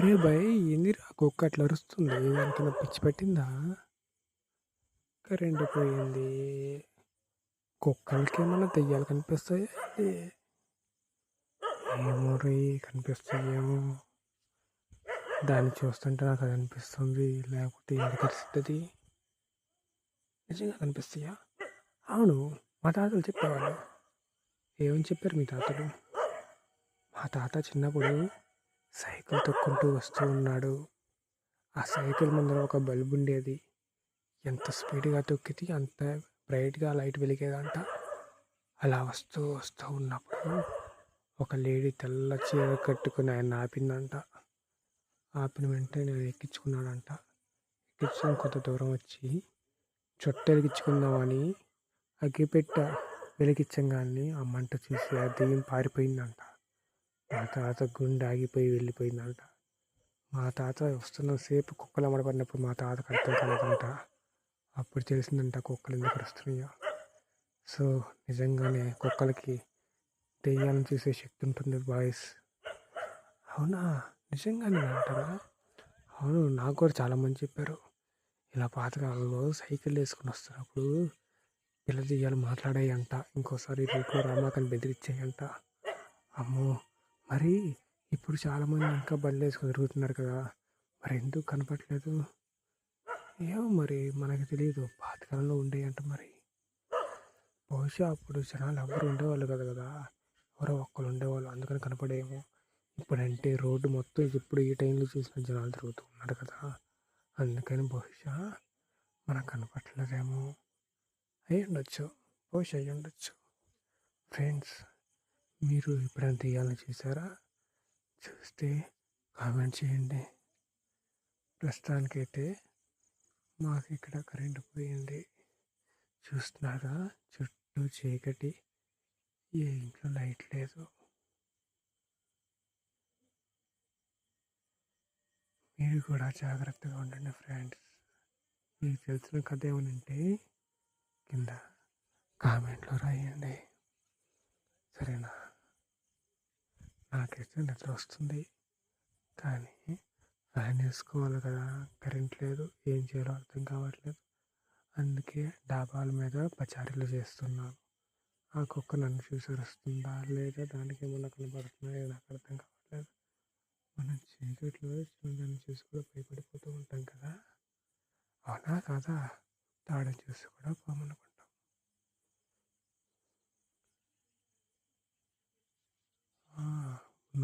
అరే భయ్, ఏందిరా కుక్క అట్లా అరుస్తుంది? దానికన్నా పిచ్చి పట్టిందా? కరెంటు పోయింది. కుక్కలకి ఏమన్నా దెయ్యాలు కనిపిస్తాయా ఏంటి? ఏమో రీ, కనిపిస్తాయేమో. దాన్ని చూస్తుంటే నాకు అది అనిపిస్తుంది, లేకపోతే ఎందుకు అరుస్తుంది? నిజంగా కనిపిస్తాయా? అవును, మా తాతలు చెప్పేవాళ్ళు. ఏమని చెప్పారు మీ తాతలు? మా తాత చిన్నప్పుడు సైకిల్ తొక్కుంటూ వస్తూ ఉన్నాడు. ఆ సైకిల్ ముందర ఒక బల్బు ఉండేది. ఎంత స్పీడ్గా తొక్కితే అంత బ్రైట్గా లైట్ వెలిగేదంట. అలా వస్తూ వస్తూ ఉన్నప్పుడు ఒక లేడీ తెల్ల చీర కట్టుకుని ఆయన ఆపిందంట. ఆపిన వెంటనే నేను ఎక్కించుకున్నాడంట. ఎక్కించుకొని కొంత దూరం వచ్చి చుట్ట వెలిగించుకుందామని అగ్గిపెట్ట వెలిగించగానే ఆ మంట చూసి ఆ దెయ్యం పారిపోయిందంట. మా తాత గుండె ఆగిపోయి వెళ్ళిపోయిందంట. మా తాత వస్తున్న సేపు కుక్కలు అమడపడినప్పుడు మా తాతకు అర్థం కాలేదంట. అప్పుడు తెలిసిందంట కుక్కలు ఎందుకు అరుస్తున్నాయో. సో నిజంగానే కుక్కలకి దెయ్యాలను చూసే శక్తి ఉంటుంది బాయ్స్. అవునా? నిజంగానే అంటారా? అవును, నాకు కూడా చాలామంది చెప్పారు. ఇలా పాతకాలంలో సైకిల్ వేసుకుని వస్తున్నప్పుడు పిల్ల దెయ్యాలు మాట్లాడాయంట. ఇంకోసారి రేపు రామాకని బెదిరించాయంట. అమ్మో, మరి ఇప్పుడు చాలామంది ఇంకా బండ్లు వేసుకొని తిరుగుతున్నారు కదా, మరి ఎందుకు కనపట్లేదు? ఏమో మరి, మనకు తెలియదు. పాతకాలంలో ఉండేయంట మరి. బహుశా అప్పుడు జనాలు ఎవరు ఉండేవాళ్ళు కదా కదా, ఎవరో ఒక్కరు ఉండేవాళ్ళు, అందుకని కనపడేమో. ఇప్పుడంటే రోడ్డు మొత్తం ఎప్పుడు ఏ టైంలో చూసిన జనాలు తిరుగుతూ ఉన్నారు కదా, అందుకని బహుశా మనకు కనపట్లేదేమో. అయ్యి ఉండొచ్చు, బహుశా అయ్యి ఉండొచ్చు. ఫ్రెండ్స్, మీరు ఎప్పుడైనా దెయ్యాలను చూసారా? చూస్తే కామెంట్ చేయండి. ప్రస్తుతానికైతే మాకు ఇక్కడ కరెంటు పోయింది. చూస్తున్నారా, చుట్టూ చీకటి, ఏ ఇంట్లో లైట్ లేదు. మీరు కూడా జాగ్రత్తగా ఉండండి ఫ్రెండ్స్. మీకు తెలిసిన కథ ఏమైనా ఉంటే కింద కామెంట్లో రాయండి, సరేనా? నాకైతే నిద్ర వస్తుంది, కానీ ఫ్యాన్ వేసుకోవాలి కదా, కరెంట్ లేదు, ఏం చేయాలో అర్థం కావట్లేదు. అందుకే డాబాల మీద పచారీలు చేస్తున్నాను. ఆ కుక్క నన్ను చూసి వస్తుందా లేదా, దానికి ఏమన్నా కనబడుతున్నాయో నాకు అర్థం కావట్లేదు. మనం చీకట్లో దాన్ని చూసి కూడా భయపడిపోతూ ఉంటాం కదా, అవునా కాదా? తాడని చూసి కూడా పోమనుకుంటాం.